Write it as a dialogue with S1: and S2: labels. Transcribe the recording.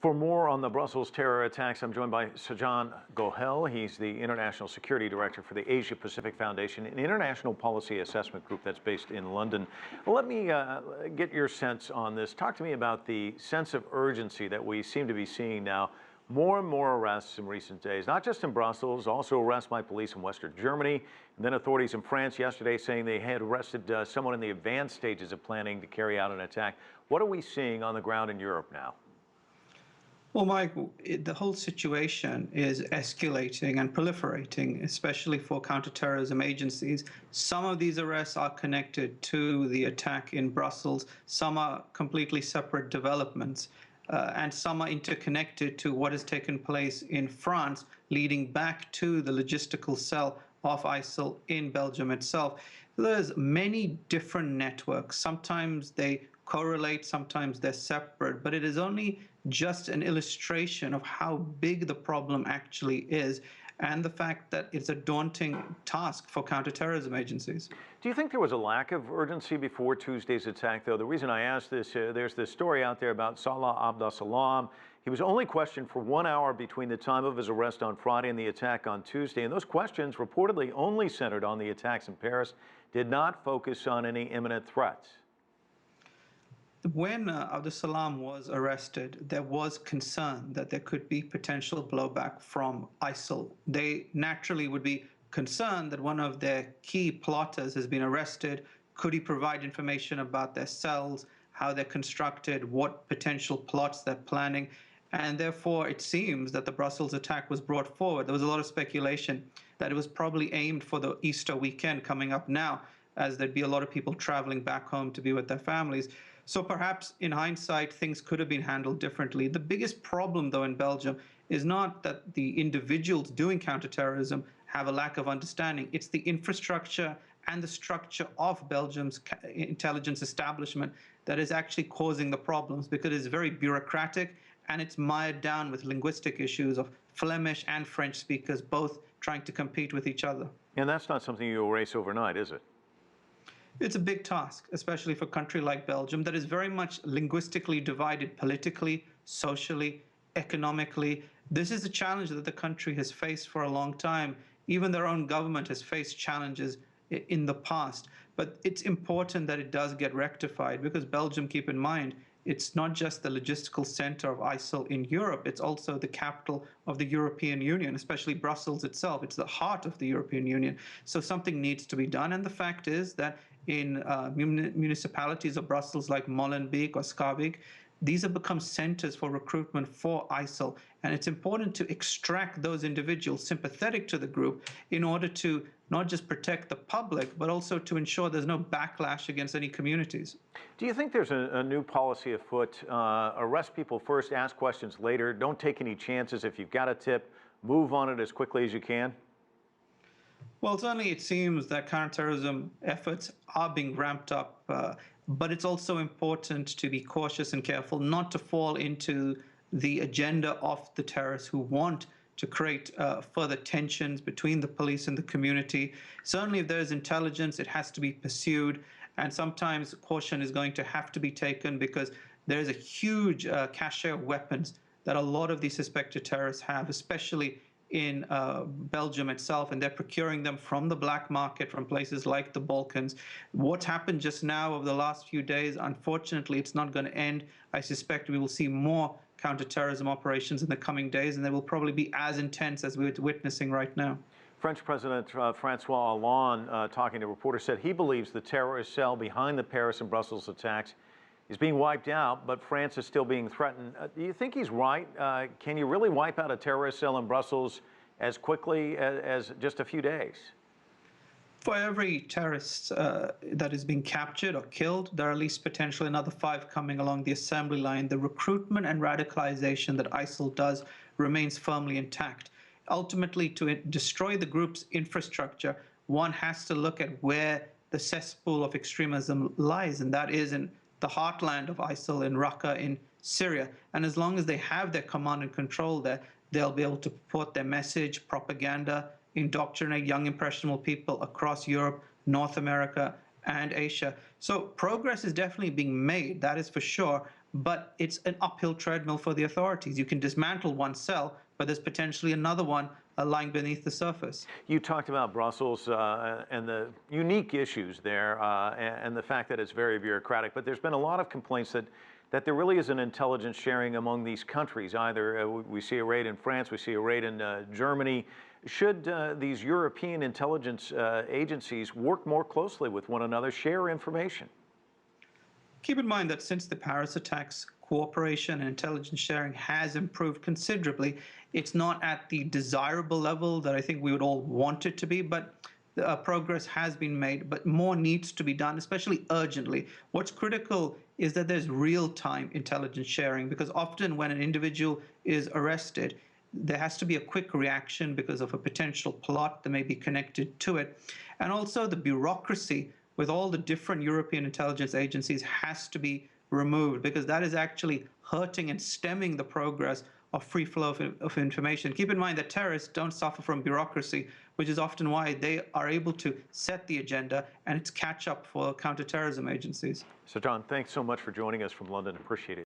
S1: For more on the Brussels terror attacks, I'm joined by Sajjan Gohel. He's the International Security Director for the Asia Pacific Foundation, an international policy assessment group that's based in London. Let me get your sense on this. Talk to me about the sense of urgency that we seem to be seeing now. More and more arrests in recent days, not just in Brussels, also arrests by police in Western Germany, and then authorities in France yesterday saying they had arrested someone in the advanced stages of planning to carry out an attack. What are we seeing on the ground in Europe now?
S2: Well, Mike, the whole situation is escalating and proliferating, especially for counterterrorism agencies. Some of these arrests are connected to the attack in Brussels. Some are completely separate developments, and some are interconnected to what has taken place in France, leading back to the logistical cell of ISIL in Belgium itself. There's many different networks. Sometimes they correlate, sometimes they're separate, but it is only just an illustration of how big the problem actually is and the fact that it's a daunting task for counterterrorism agencies.
S1: Do you think there was a lack of urgency before Tuesday's attack, though? The reason I ask this, there's this story out there about Salah Abdeslam. He was only questioned for 1 hour between the time of his arrest on Friday and the attack on Tuesday, and those questions reportedly only centered on the attacks in Paris, did not focus on any imminent threats.
S2: When Abdeslam was arrested, there was concern that there could be potential blowback from ISIL. They naturally would be concerned that one of their key plotters has been arrested. Could he provide information about their cells, how they're constructed, what potential plots they're planning? And therefore, it seems that the Brussels attack was brought forward. There was a lot of speculation that it was probably aimed for the Easter weekend coming up now, as there'd be a lot of people traveling back home to be with their families. So perhaps in hindsight, things could have been handled differently. The biggest problem, though, in Belgium is not that the individuals doing counterterrorism have a lack of understanding. It's the infrastructure and the structure of Belgium's intelligence establishment that is actually causing the problems, because it's very bureaucratic and it's mired down with linguistic issues of Flemish and French speakers both trying to compete with each other.
S1: And that's not something you erase overnight, is it?
S2: It's a big task, especially for a country like Belgium that is very much linguistically divided politically, socially, economically. This is a challenge that the country has faced for a long time. Even their own government has faced challenges in the past. But it's important that it does get rectified, because Belgium, keep in mind, it's not just the logistical center of ISIL in Europe, it's also the capital of the European Union, especially Brussels itself. It's the heart of the European Union. So something needs to be done. And the fact is that in municipalities of Brussels like Molenbeek or Schaerbeek, these have become centers for recruitment for ISIL. And it's important to extract those individuals sympathetic to the group in order to not just protect the public, but also to ensure there's no backlash against any communities.
S1: Do you think there's a new policy afoot? Arrest people first, ask questions later, don't take any chances. If you've got a tip, move on it as quickly as you can?
S2: Well, certainly it seems that counterterrorism efforts are being ramped up, but it's also important to be cautious and careful not to fall into the agenda of the terrorists who want to create further tensions between the police and the community. Certainly, if there's intelligence, it has to be pursued, and sometimes caution is going to have to be taken, because there is a huge cache of weapons that a lot of these suspected terrorists have, especially in Belgium itself, and they're procuring them from the black market, from places like the Balkans. What's happened just now over the last few days, unfortunately, it's not going to end. I suspect we will see more counterterrorism operations in the coming days, and they will probably be as intense as we're witnessing right now.
S1: French President Francois Hollande, talking to reporters, said he believes the terrorist cell behind the Paris and Brussels attacks is being wiped out, but France is still being threatened. Do you think he's right? Can you really wipe out a terrorist cell in Brussels as quickly as just a few days?
S2: For every terrorist that is being captured or killed, there are at least potentially another 5 coming along the assembly line. The recruitment and radicalization that ISIL does remains firmly intact. Ultimately, to destroy the group's infrastructure, one has to look at where the cesspool of extremism lies, and that is in the heartland of ISIL, in Raqqa, in Syria. And as long as they have their command and control there, they'll be able to put their message, propaganda, indoctrinate young, impressionable people across Europe, North America, and Asia. So progress is definitely being made, that is for sure, but it's an uphill treadmill for the authorities. You can dismantle one cell, but there's potentially another one lying beneath the surface.
S1: You talked about Brussels and the unique issues there and the fact that it's very bureaucratic, but there's been a lot of complaints that there really isn't intelligence sharing among these countries either. We see a raid in France, we see a raid in Germany. Should these European intelligence agencies work more closely with one another, share information?
S2: Keep in mind that since the Paris attacks, cooperation and intelligence sharing has improved considerably. It's not at the desirable level that I think we would all want it to be, but progress has been made, but more needs to be done, especially urgently. What's critical is that there's real-time intelligence sharing, because often when an individual is arrested, there has to be a quick reaction because of a potential plot that may be connected to it. And also the bureaucracy with all the different European intelligence agencies has to be removed, because that is actually hurting and stemming the progress of free flow of information. Keep in mind that terrorists don't suffer from bureaucracy, which is often why they are able to set the agenda, and it's catch up for counterterrorism agencies.
S1: So, John, thanks so much for joining us from London. Appreciate it.